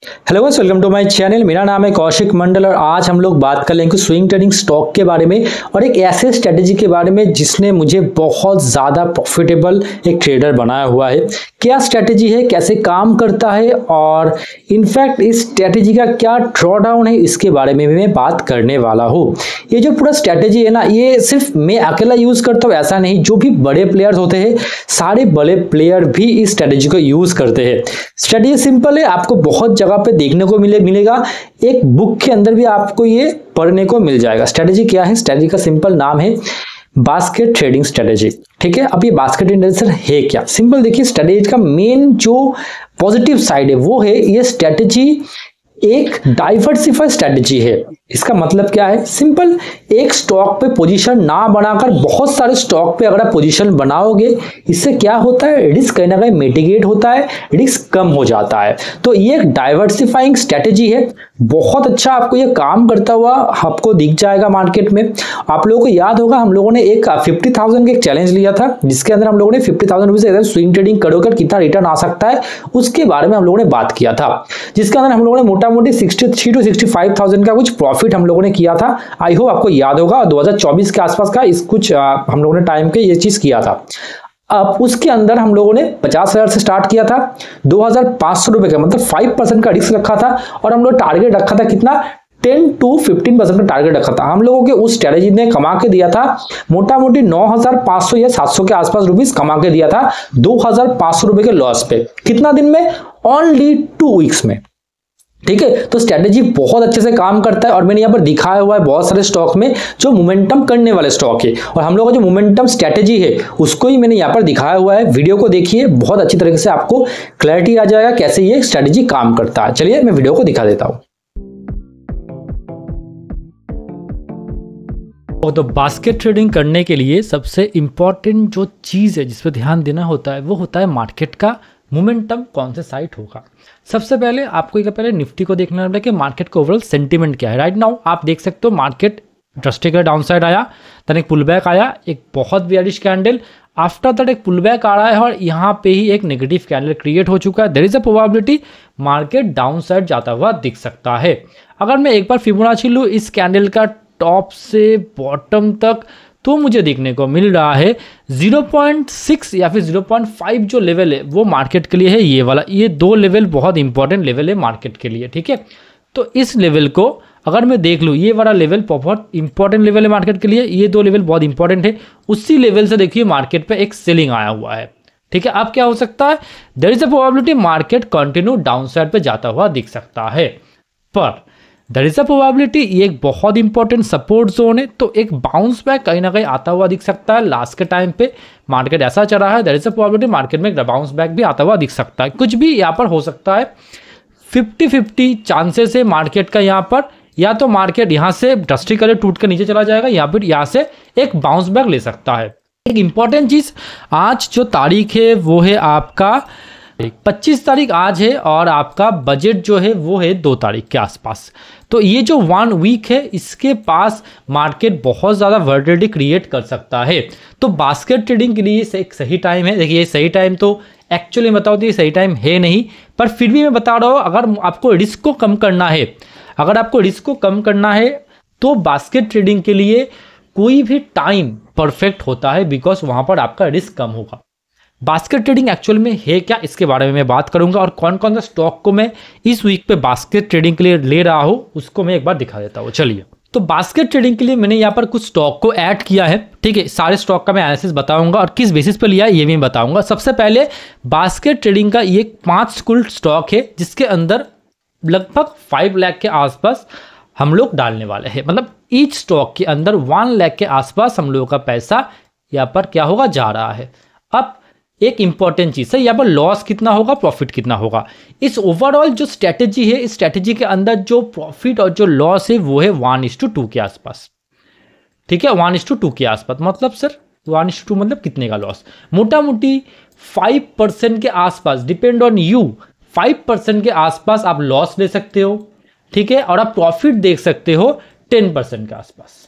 Hello guys, welcome to my channel. मेरा नाम है कौशिक मंडल और आज हम लोग बात कर लेंगे स्विंग ट्रेडिंग स्टॉक के बारे में और एक ऐसे स्ट्रेटेजी के बारे में जिसने मुझे बहुत ज़्यादा प्रॉफिटेबल एक ट्रेडर बनाया हुआ है। क्या स्ट्रेटेजी है, कैसे काम करता है और इनफैक्ट इस स्ट्रेटेजी का क्या ड्रॉडाउन है, इसके बारे में भी मैं बात करने वाला हूँ। ये जो पूरा स्ट्रेटेजी है ना, ये सिर्फ मैं अकेला यूज़ करता हूँ ऐसा नहीं, जो भी बड़े प्लेयर्स होते हैं सारे बड़े प्लेयर भी इस स्ट्रेटेजी को यूज़ करते हैं। स्ट्रेटेजी सिंपल है, आपको बहुत जगह पे देखने को मिलेगा। एक बुक के अंदर भी आपको ये पढ़ने को मिल जाएगा। स्ट्रेटेजी क्या है? स्ट्रेटेजी का सिंपल नाम है बास्केट ट्रेडिंग स्ट्रेटेजी। ठीक है, अब ये बास्केट ट्रेडिंग है क्या? सिंपल देखिए, स्ट्रेटेजी का मेन जो पॉजिटिव साइड है वो है ये स्ट्रेटेजी एक डाइवर्सिफाइड स्ट्रेटेजी है। इसका मतलब क्या है? सिंपल, एक स्टॉक पे पोजीशन ना बनाकर बहुत सारे स्टॉक पे अगर आप पोजीशन बनाओगे, इससे क्या होता है, रिस्क कहीं ना कहीं मिटिगेट होता है, रिस्क कम हो जाता है। तो ये एक डाइवर्सिफाइंग स्ट्रेटेजी है, बहुत अच्छा आपको ये काम करता हुआ आपको दिख जाएगा मार्केट में। आप लोगों को याद होगा, हम लोगों ने एक 50,000 का एक चैलेंज लिया था जिसके अंदर हम लोगों ने 50,000 रुपए से स्विंग ट्रेडिंग करोगे कितना रिटर्न आ सकता है उसके बारे में हम लोगों ने बात किया था, जिसके अंदर हम लोगों ने मोटा-मोटी 63 to 65,000 का कुछ प्रॉफिट हम लोगों ने किया था। आई होप आपको याद होगा, 2024 के आसपास का इस कुछ हम लोगों ने टाइम पे ये चीज किया था। अब उसके अंदर हम लोगों ने 50,000 से स्टार्ट किया था, 2,500 रुपए का मतलब 5% का रिस्क रखा था और हम लोग टारगेट रखा था कितना, 10 to 15% का टारगेट रखा था। हम लोगों के उस स्ट्रेटेजी ने कमा के दिया था मोटा मोटी 9,500 या 700 के आसपास रुपीस कमा के दिया था 2,500 रुपए के लॉस पे। कितना दिन में? ओनली 2 वीक्स में। ठीक है, तो स्ट्रेटेजी बहुत अच्छे से काम करता है और मैंने यहाँ पर दिखाया हुआ है बहुत सारे स्टॉक में जो मोमेंटम करने वाले स्टॉक है और हम लोगों का जो मोमेंटम स्ट्रेटेजी है उसको ही मैंने यहाँ पर दिखाया हुआ है। वीडियो को देखिए, बहुत अच्छी तरीके से आपको क्लैरिटी आ जाएगा कैसे ये स्ट्रेटेजी काम करता है। चलिए मैं वीडियो को दिखा देता हूँ। तो बास्केट ट्रेडिंग करने के लिए सबसे इम्पॉर्टेंट जो चीज़ है जिस पर ध्यान देना होता है वो होता है मार्केट का मोमेंटम कौन से साइड होगा। सबसे पहले आपको एक पहले निफ्टी को देखना है कि मार्केट का ओवरऑल सेंटीमेंट क्या है। राइट नाउ आप देख सकते हो मार्केट ड्रास्टिक डाउन साइड आया, देन एक पुल बैक आया, एक बहुत बेयरिश कैंडल, आफ्टर दैट एक पुल बैक आ रहा है और यहाँ पे ही एक नेगेटिव कैंडल क्रिएट हो चुका है। There is a probability market down side जाता हुआ दिख सकता है। अगर मैं एक बार फिबोनाची लूँ इस कैंडल का टॉप से बॉटम तक, तो मुझे देखने को मिल रहा है 0.6 या फिर 0.5 जो लेवल है वो मार्केट के लिए है ये वाला। ये दो लेवल बहुत इंपॉर्टेंट लेवल है मार्केट के लिए। ठीक है, तो इस लेवल को अगर मैं देख लूँ, ये वाला लेवल बहुत इंपॉर्टेंट लेवल है मार्केट के लिए, ये दो लेवल बहुत इंपॉर्टेंट है। उसी लेवल से देखिए मार्केट पे एक सेलिंग आया हुआ है। ठीक है, अब क्या हो सकता है, there is a probability market continue down side पे जाता हुआ दिख सकता है, पर देयर इज अ प्रोबेबिलिटी ये एक बहुत इंपॉर्टेंट सपोर्ट जोन है, तो एक बाउंस बैक कहीं ना कहीं आता हुआ दिख सकता है। लास्ट के टाइम पे मार्केट ऐसा चला है, there is a probability market में एक बाउंस बैक भी आता हुआ दिख सकता है। कुछ भी यहाँ पर हो सकता है, 50-50 चांसेस है मार्केट का यहाँ पर, या तो मार्केट यहाँ से ड्रास्टिकली टूट कर नीचे चला जाएगा या फिर यहाँ से एक बाउंस बैक ले सकता है। एक इंपॉर्टेंट चीज, आज जो तारीख है वो है आपका 25 तारीख आज है और आपका बजट जो है वो है 2 तारीख के आसपास। तो ये जो 1 वीक है इसके पास मार्केट बहुत ज़्यादा वर्टिलिटी क्रिएट कर सकता है। तो बास्केट ट्रेडिंग के लिए एक सही टाइम है। देखिए, ये सही टाइम तो एक्चुअली बताओ तो ये सही टाइम है नहीं, पर फिर भी मैं बता रहा हूँ, अगर आपको रिस्क को कम करना है, अगर आपको रिस्क को कम करना है तो बास्केट ट्रेडिंग के लिए कोई भी टाइम परफेक्ट होता है, बिकॉज वहाँ पर आपका रिस्क कम होगा। बास्केट ट्रेडिंग एक्चुअल में है क्या, इसके बारे में मैं बात करूंगा और कौन कौन सा स्टॉक को मैं इस वीक पे बास्केट ट्रेडिंग के लिए ले रहा हूं उसको मैं एक बार दिखा देता हूं। चलिए, तो बास्केट ट्रेडिंग के लिए मैंने यहाँ पर कुछ स्टॉक को ऐड किया है। ठीक है, सारे स्टॉक का मैं एनालिसिस बताऊंगा और किस बेसिस पे लिया है ये भी बताऊंगा। सबसे पहले बास्केट ट्रेडिंग का ये 5 कुल स्टॉक है जिसके अंदर लगभग 5 लाख के आसपास हम लोग डालने वाले हैं। मतलब ईच स्टॉक के अंदर 1 लाख के आसपास हम लोगों का पैसा यहाँ पर क्या होगा, जा रहा है। अब एक इंपॉर्टेंट चीज है, यहाँ पर लॉस कितना होगा, प्रॉफिट कितना होगा। इस ओवरऑल जो स्ट्रेटेजी है, इस स्ट्रेटेजी के अंदर जो प्रॉफिट और जो लॉस है वो है 1:2 के आसपास। ठीक है, 1:2 के आसपास मतलब सर 1:2 मतलब कितने का लॉस, मोटा मोटी 5% के आसपास, डिपेंड ऑन यू, 5% के आसपास आप लॉस ले सकते हो। ठीक है, और आप प्रॉफिट देख सकते हो 10% के आसपास।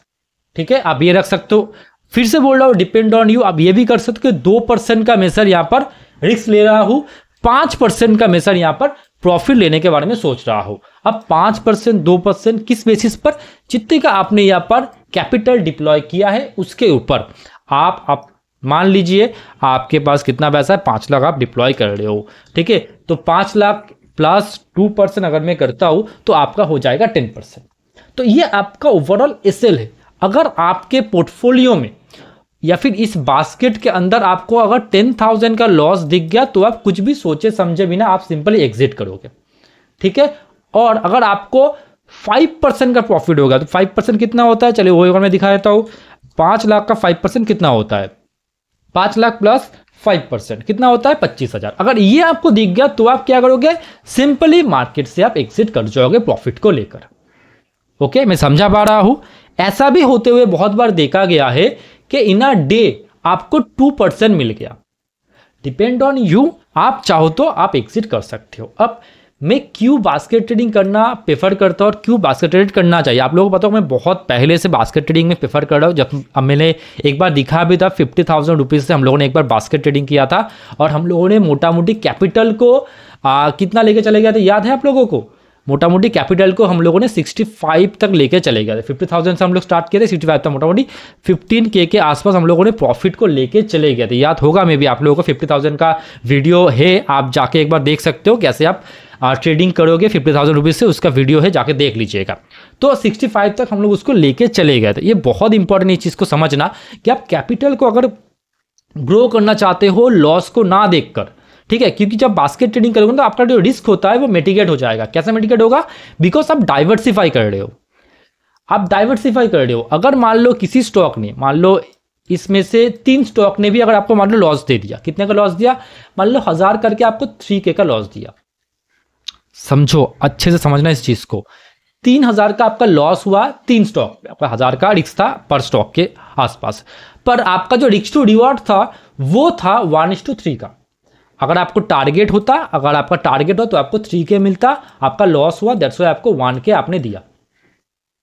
ठीक है, आप ये रख सकते हो। फिर से बोल रहा हूं, डिपेंड ऑन यू, आप ये भी कर सकते हो कि 2% का मैं सर यहां पर रिस्क ले रहा हूं, 5% का मैं सर यहां पर प्रॉफिट लेने के बारे में सोच रहा हो। अब 5%, 2% किस बेसिस पर, जितने का आपने यहाँ पर कैपिटल डिप्लॉय किया है उसके ऊपर आप मान लीजिए आपके पास कितना पैसा है, 5 लाख आप डिप्लॉय कर रहे हो, ठीक है। तो 5 लाख प्लस 2% अगर मैं करता हूं तो आपका हो जाएगा 10%। तो ये आपका ओवरऑल एसएल है। अगर आपके पोर्टफोलियो में या फिर इस बास्केट के अंदर आपको अगर 10,000 का लॉस दिख गया तो आप कुछ भी सोचे समझे बिना आप सिंपली एग्जिट करोगे, ठीक है। और अगर आपको 5% का प्रॉफिट होगा तो 5% कितना होता है, चलिए वो अगर मैं दिखा देता हूं। 5 लाख का 5% कितना होता है, 5 लाख प्लस 5% कितना होता है, 25,000। अगर ये आपको दिख गया तो आप क्या करोगे, सिंपली मार्केट से आप एग्जिट कर जाओगे प्रॉफिट को लेकर। ओके, मैं समझा पा रहा हूं। ऐसा भी होते हुए बहुत बार देखा गया है कि इन अ डे आपको 2% मिल गया। डिपेंड ऑन यू, आप चाहो तो आप एग्जिट कर सकते हो। अब मैं क्यों बास्केट ट्रेडिंग करना प्रेफर करता हूँ और क्यों बास्केट ट्रेड करना चाहिए, आप लोगों को पता हो मैं बहुत पहले से बास्केट ट्रेडिंग में प्रेफर कर रहा हूँ। जब अब मैंने एक बार दिखा भी था 50,000 रुपीज़ से हम लोगों ने एक बार बास्केट ट्रेडिंग किया था और हम लोगों ने मोटा मोटी कैपिटल को कितना लेके चले गए थे, याद है आप लोगों को? मोटा मोटी कैपिटल को हम लोगों ने 65 तक लेके चले गए थे। 50,000 से हम लोग स्टार्ट किए थे, 65 तक मोटा मोटी 15K के आसपास हम लोगों ने प्रॉफिट को लेके चले गए थे। याद होगा मे भी आप लोगों को, 50,000 का वीडियो है, आप जाके एक बार देख सकते हो कैसे आप ट्रेडिंग करोगे 50,000 रुपीज़ से, उसका वीडियो है, जाके देख लीजिएगा। तो 65 तक हम लोग उसको लेके चले गए थे। ये बहुत इंपॉर्टेंट, इस चीज़ को समझना कि आप कैपिटल को अगर ग्रो करना चाहते हो लॉस को ना देखकर, ठीक है, क्योंकि जब बास्केट ट्रेडिंग करोगे तो आपका जो रिस्क होता है वो मिटिगेट हो जाएगा। कैसे मिटिगेट होगा? बिकॉज आप डाइवर्सिफाई कर रहे हो, आप डाइवर्सिफाई कर रहे हो। अगर मान लो किसी स्टॉक ने, मान लो इसमें से 3 स्टॉक ने भी अगर आपको मान लो लॉस दे दिया, कितने का लॉस दिया, मान लो 1000 करके आपको 3K का लॉस दिया। समझो, अच्छे से समझना इस चीज को। 3,000 का आपका लॉस हुआ 3 स्टॉक पे, आपका 1000 का रिस्क था पर स्टॉक के आसपास, पर आपका जो रिस्क टू रिवॉर्ड था वो था 1:3 का। अगर आपको टारगेट होता, अगर आपका टारगेट हो तो आपको 3K मिलता, आपका लॉस हुआ, दैट्स व्हाई आपको 1K आपने दिया।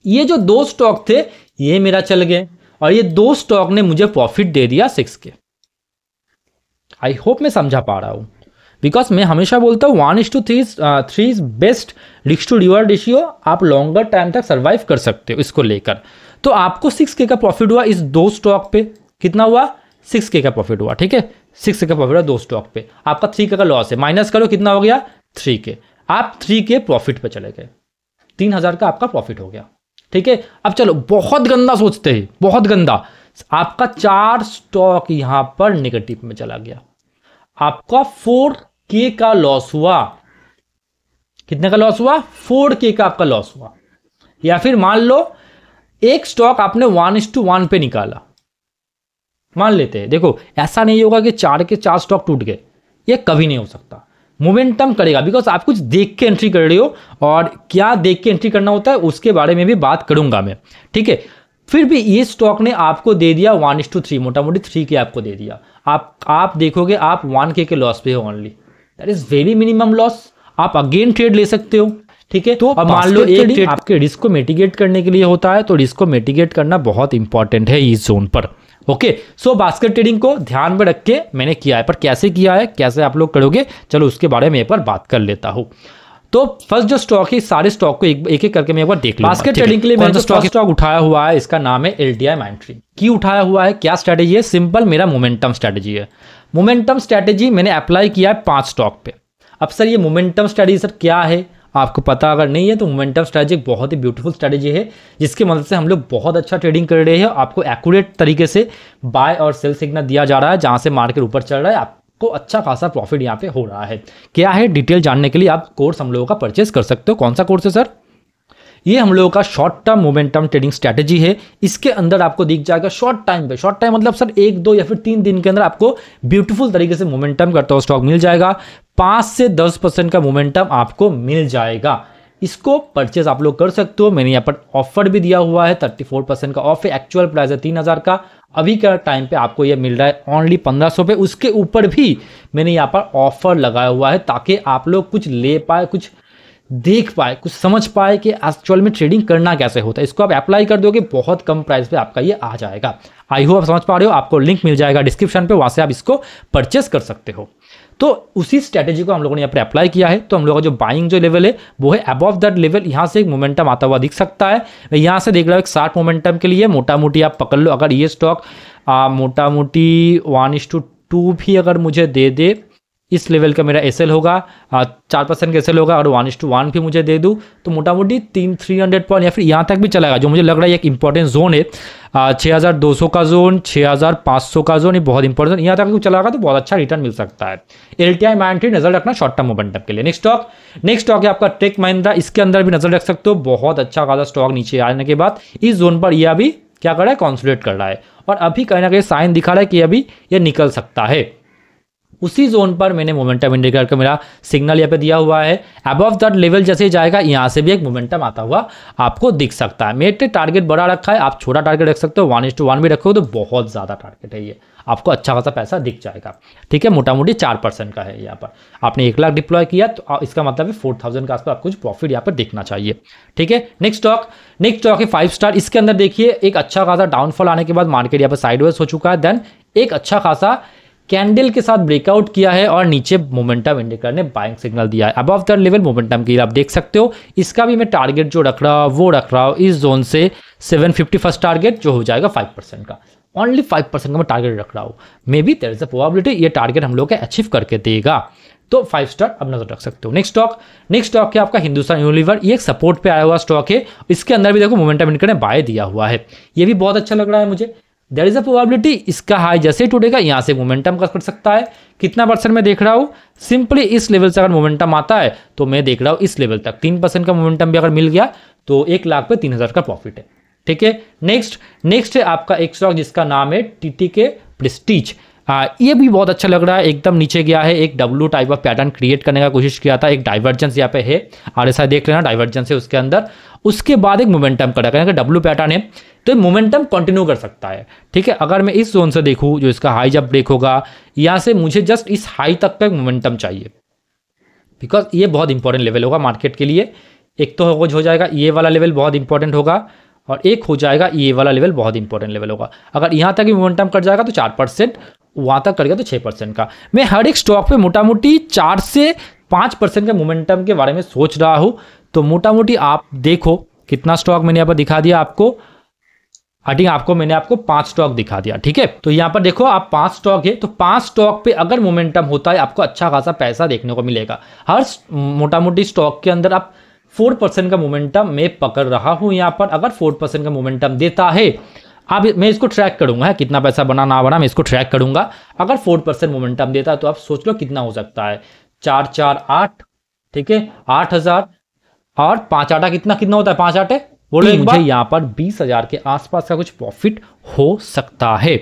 ये जो 2 स्टॉक थे ये मेरा चल गए और ये 2 स्टॉक ने मुझे प्रॉफिट दे दिया 6K। आई होप मैं समझा पा रहा हूं, बिकॉज मैं हमेशा बोलता हूँ 1:3 is best risk to reward ratio. आप लॉन्गर टाइम तक सर्वाइव कर सकते हो इसको लेकर। तो आपको 6K का प्रॉफिट हुआ इस 2 स्टॉक पे, कितना हुआ, 6K का प्रॉफिट हुआ, ठीक है। 6K का प्रॉफिट हुआ 2 स्टॉक पे, आपका 3K का लॉस है, माइनस करो कितना हो गया, 3K। आप 3K प्रॉफिट पे चले गए, 3,000 का आपका प्रॉफिट हो गया, ठीक है। अब चलो, बहुत गंदा सोचते हैं, बहुत गंदा, आपका 4 स्टॉक यहां पर नेगेटिव में चला गया, आपका 4K का लॉस हुआ। कितने का लॉस हुआ, 4K का आपका लॉस हुआ। या फिर मान लो एक स्टॉक आपने 1:1 पे निकाला, मान लेते हैं। देखो, ऐसा नहीं होगा कि 4 के 4 स्टॉक टूट गए, ये कभी नहीं हो सकता। मोमेंटम करेगा, बिकॉज आप कुछ देख के एंट्री कर रहे हो और क्या देख के एंट्री करना होता है उसके बारे में भी बात करूंगा मैं, ठीक है। फिर भी ये स्टॉक ने आपको दे दिया 1:3, मोटा मोटी 3K आपको दे दिया। आप देखोगे आप 1K के लॉस पे हो only, that is very minimum loss. आप अगेन ट्रेड ले सकते हो, ठीक है। तो अब मान लो एक ट्रेड आपके रिस्क को मिटिगेट करने के लिए होता है, तो रिस्क को मिटिगेट करना बहुत इंपॉर्टेंट है इस जोन पर। ओके, सो बास्केट ट्रेडिंग को ध्यान में रख के मैंने किया है, पर कैसे किया है, कैसे आप लोग करोगे, चलो उसके बारे में एक बार बात कर लेता हूं। तो फर्स्ट जो स्टॉक है, सारे स्टॉक को एक एक करके मैं एक बार देख लूंगा। बास्केट ट्रेडिंग के लिए मैंने जो स्टॉक उठाया हुआ है इसका नाम है LTI माइंडट्री। क्यों उठाया हुआ है, क्या स्ट्रेटेजी है, सिंपल मेरा मोमेंटम स्ट्रेटेजी है। मोमेंटम स्ट्रेटेजी मैंने अप्लाई किया है 5 स्टॉक पे। अब सर ये मोमेंटम स्ट्रेटेजी सर क्या है, आपको पता अगर नहीं है तो मोमेंटम स्ट्रेटेजी एक बहुत ही ब्यूटीफुल स्ट्रेटेजी है जिसकी मदद से हम लोग बहुत अच्छा ट्रेडिंग कर रहे हैं। आपको एक्यूरेट तरीके से बाय और सेल सिग्नल दिया जा रहा है, जहां से मार्केट ऊपर चल रहा है आपको अच्छा खासा प्रॉफिट यहाँ पे हो रहा है। क्या है डिटेल जानने के लिए आप कोर्स हम लोगों का परचेस कर सकते हो। कौन सा कोर्स है सर, ये हम लोगों का short term momentum trading strategy है। इसके अंदर आपको दिख जाएगा शॉर्ट टाइम पे, शॉर्ट टाइम मतलब सर 1, 2 या फिर 3 दिन के अंदर आपको ब्यूटीफुल तरीके से मोमेंटम करता हुआ स्टॉक मिल जाएगा। 5 से 10% का मोमेंटम आपको मिल जाएगा। इसको परचेज आप लोग कर सकते हो। मैंने यहाँ पर ऑफर भी दिया हुआ है, 34% का ऑफ है। एक्चुअल प्राइस है 3,000 का, अभी का टाइम पे आपको ये मिल रहा है ओनली 1500 पे। उसके ऊपर भी मैंने यहाँ पर ऑफर लगाया हुआ है ताकि आप लोग कुछ ले पाए, कुछ देख पाए, कुछ समझ पाए कि एक्चुअल में ट्रेडिंग करना कैसे होता है। इसको आप अप्लाई कर दोगे, बहुत कम प्राइस पे आपका ये आ जाएगा। आई होप आप समझ पा रहे हो। आपको लिंक मिल जाएगा डिस्क्रिप्शन पे, वहां से आप इसको परचेस कर सकते हो। तो उसी स्ट्रैटेजी को हम लोगों ने यहाँ पर अप्लाई किया है। तो हम लोगों का जो बाइंग जो लेवल है वो है अबव दैट लेवल, यहाँ से एक मोमेंटम आता हुआ दिख सकता है। मैं यहाँ से देख रहा हूँ एक 60 मोमेंटम के लिए मोटा मोटी आप पकड़ लो। अगर ये स्टॉक मोटा मोटी 1:2 भी अगर मुझे दे दे, इस लेवल का मेरा एसएल होगा 4% का एसएल होगा, और 1:1 भी मुझे दे दूँ तो मोटा मोटी 300 पॉइंट या फिर यहाँ तक भी चलाएगा, जो मुझे लग रहा है एक इंपॉर्टेंट जोन है। 6200 का जोन, 6500 का जोन, ये बहुत इंपॉर्टेंट, यहाँ तक चलाएगा तो बहुत अच्छा रिटर्न मिल सकता है। LTI माइंड नजर रखना शॉर्ट टर्म मोमेंटम के लिए। नेक्स्ट स्टॉक है आपका टेक महिंद्रा, इसके अंदर भी नजर रख सकते हो। बहुत अच्छा खासा स्टॉक नीचे आने के बाद इस जोन पर यह अभी क्या कर रहा है, कॉन्सोलिडेट कर रहा है, और अभी कहीं ना कहीं साइन दिखा रहा है कि अभी ये निकल सकता है। उसी जोन पर मैंने मोमेंटम इंडिकेटर का मेरा सिग्नल यहाँ पे दिया हुआ है। अबव दैट लेवल जैसे ही जाएगा यहाँ से भी एक मोमेंटम आता हुआ आपको दिख सकता है। मेरे टारगेट बड़ा रखा है, आप छोटा टारगेट रख सकते हो, 1:1 भी रखो तो बहुत ज़्यादा टारगेट है ये, आपको अच्छा खासा पैसा दिख जाएगा। ठीक है, मोटा मोटी 4% का है। यहाँ पर आपने 1 लाख डिप्लॉय किया तो इसका मतलब है 4000 के आसपास आपको कुछ प्रॉफिट यहाँ पर दिखना चाहिए। ठीक है, नेक्स्ट स्टॉक है 5 स्टार। इसके अंदर देखिए एक अच्छा खासा डाउनफॉल आने के बाद मार्केट यहाँ पर साइडवेज हो चुका है, देन एक अच्छा खासा कैंडल के साथ ब्रेकआउट किया है और नीचे मोमेंटम इंडिकेटर ने बाइंग सिग्नल दिया है। अबव दैट लेवल मोमेंटम की आप देख सकते हो। इसका भी मैं टारगेट जो रख रहा हूँ वो रख रहा हूँ इस जोन से 750 फर्स्ट टारगेट, जो हो जाएगा 5% का। ओनली 5% का मैं टारगेट रख रहा हूँ। Maybe there is a probability ये टारगेट हम लोग अचीव करके देगा, तो 5 स्टार अब नजर रख सकते हो। नेक्स्ट स्टॉक है आपका हिंदुस्तान यूनिलीवर, ये एक सपोर्ट पे आया हुआ स्टॉक है। इसके अंदर भी देखो मोमेंटम इंडिकेटर ने बाय दिया हुआ है, ये भी बहुत अच्छा लग रहा है मुझे। देयर इज अ प्रोबेबिलिटी इसका हाई जैसे ही टूटेगा यहाँ से मोमेंटम कर सकता है। कितना परसेंट मैं देख रहा हूँ, सिंपली इस लेवल से अगर मोमेंटम आता है तो मैं देख रहा हूँ इस लेवल तक 3% का मोमेंटम भी अगर मिल गया तो 1 लाख पे 3000 का प्रॉफिट है। ठीक है, नेक्स्ट है आपका एक स्टॉक जिसका नाम है TTK प्रेस्टीज। ये भी बहुत अच्छा लग रहा है, एकदम नीचे गया है, एक W type of pattern create करने का कोशिश किया था, एक डाइवर्जेंस यहाँ पे है, RSI देख लेना, डाइवर्जेंस है उसके अंदर, उसके बाद एक मोमेंटम करा करने का W पैटर्न है, तो मोमेंटम कंटिन्यू कर सकता है। ठीक है, अगर मैं इस जोन से देखूँ जो इसका हाई जब ब्रेक होगा, यहाँ से मुझे जस्ट इस हाई तक का मोमेंटम चाहिए, बिकॉज ये बहुत इंपॉर्टेंट लेवल होगा मार्केट के लिए। एक तो हो जाएगा ये वाला लेवल बहुत इंपॉर्टेंट होगा, और एक हो जाएगा ये वाला लेवल बहुत इंपॉर्टेंट लेवल होगा। अगर यहाँ तक ही मोमेंटम कट जाएगा तो 4%, वहाँ तक कर गया तो 6% का। मैं हर एक स्टॉक पे मोटा मोटी 4 से 5% के मोमेंटम के बारे में सोच रहा हूँ। तो मोटा मोटी आप देखो कितना स्टॉक मैंने यहाँ पर दिखा दिया आपको, मैंने आपको 5 स्टॉक दिखा दिया। ठीक है, तो यहाँ पर देखो आप 5 स्टॉक है, तो 5 स्टॉक पे अगर मोमेंटम होता है आपको अच्छा खासा पैसा देखने को मिलेगा। हर मोटा मोटी स्टॉक के अंदर आप 4% का मोमेंटम मैं पकड़ रहा हूँ यहाँ पर। अगर 4% का मोमेंटम देता है, अब मैं इसको ट्रैक करूंगा, कितना पैसा बना ना बना मैं इसको ट्रैक करूंगा। अगर 4% मोमेंटम देता है तो आप सोच लो कितना हो सकता है, 4 4 8, ठीक है, 8000 और 5 8 कितना होता है, 5 8 बोलो एक बार। मुझे यहाँ पर 20,000 के आसपास का कुछ प्रॉफिट हो सकता है।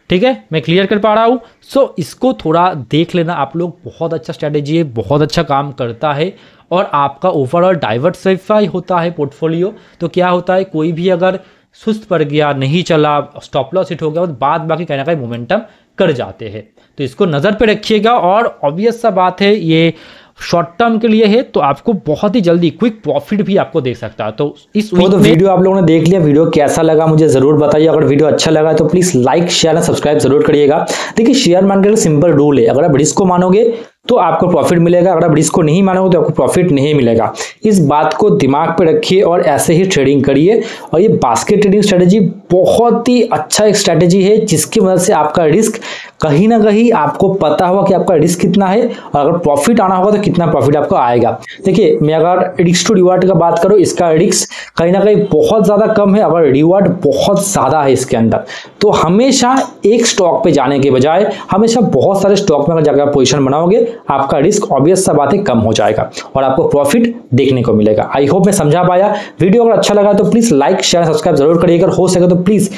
ठीक है, मैं क्लियर कर पा रहा हूँ। सो इसको थोड़ा देख लेना आप लोग, बहुत अच्छा स्ट्रैटेजी है, बहुत अच्छा काम करता है, और आपका ओवरऑल डाइवर्सिफाई होता है पोर्टफोलियो। तो क्या होता है, कोई भी अगर सुस्त पड़ गया, नहीं चला, स्टॉप लॉस हिट हो गया, तो बाद बाकी कहीं ना कहीं मोमेंटम कर जाते हैं। तो इसको नज़र पे रखिएगा, और ऑब्वियस सा बात है ये शॉर्ट टर्म के लिए है, तो आपको बहुत ही जल्दी क्विक प्रॉफिट भी आपको दे सकता है। तो इस तो वीडियो आप लोगों ने देख लिया, वीडियो कैसा लगा मुझे जरूर बताइए। अगर वीडियो अच्छा लगा तो प्लीज लाइक शेयर और सब्सक्राइब जरूर करिएगा। देखिए शेयर मार्केट का सिंपल रूल है, अगर आप रिस्क को मानोगे तो आपको प्रॉफिट मिलेगा, अगर आप रिस्क को नहीं मानोगे तो आपको प्रॉफिट नहीं मिलेगा। इस बात को दिमाग पे रखिए और ऐसे ही ट्रेडिंग करिए। और ये बास्केट ट्रेडिंग स्ट्रेटेजी बहुत ही अच्छा एक स्ट्रेटेजी है, जिसकी मदद से आपका रिस्क कहीं ना कहीं आपको पता होगा कि आपका रिस्क कितना है, और अगर प्रॉफिट आना होगा तो कितना प्रॉफिट आपको आएगा। देखिए मैं अगर रिस्क टू रिवार्ड का बात करूँ, इसका रिस्क कहीं ना कहीं बहुत ज्यादा कम है, अगर रिवार्ड बहुत ज्यादा है इसके अंदर। तो हमेशा एक स्टॉक पे जाने के बजाय हमेशा बहुत सारे स्टॉक में अगर जाकर पोजीशन बनाओगे, आपका रिस्क ऑब्वियस सा बात है कम हो जाएगा और आपको प्रॉफिट देखने को मिलेगा। आई होप मैं समझा पाया। वीडियो अगर अच्छा लगा तो प्लीज लाइक शेयर सब्सक्राइब जरूर करिएगा, हो सके तो प्लीज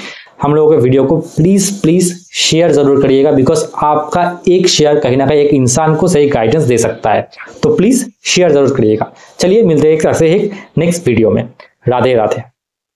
हम लोगों के वीडियो को प्लीज शेयर जरूर करिएगा, बिकॉज आपका एक शेयर कहीं ना कहीं एक इंसान को सही गाइडेंस दे सकता है। तो प्लीज शेयर जरूर करिएगा। चलिए मिलते हैं एक नेक्स्ट वीडियो में। राधे राधे।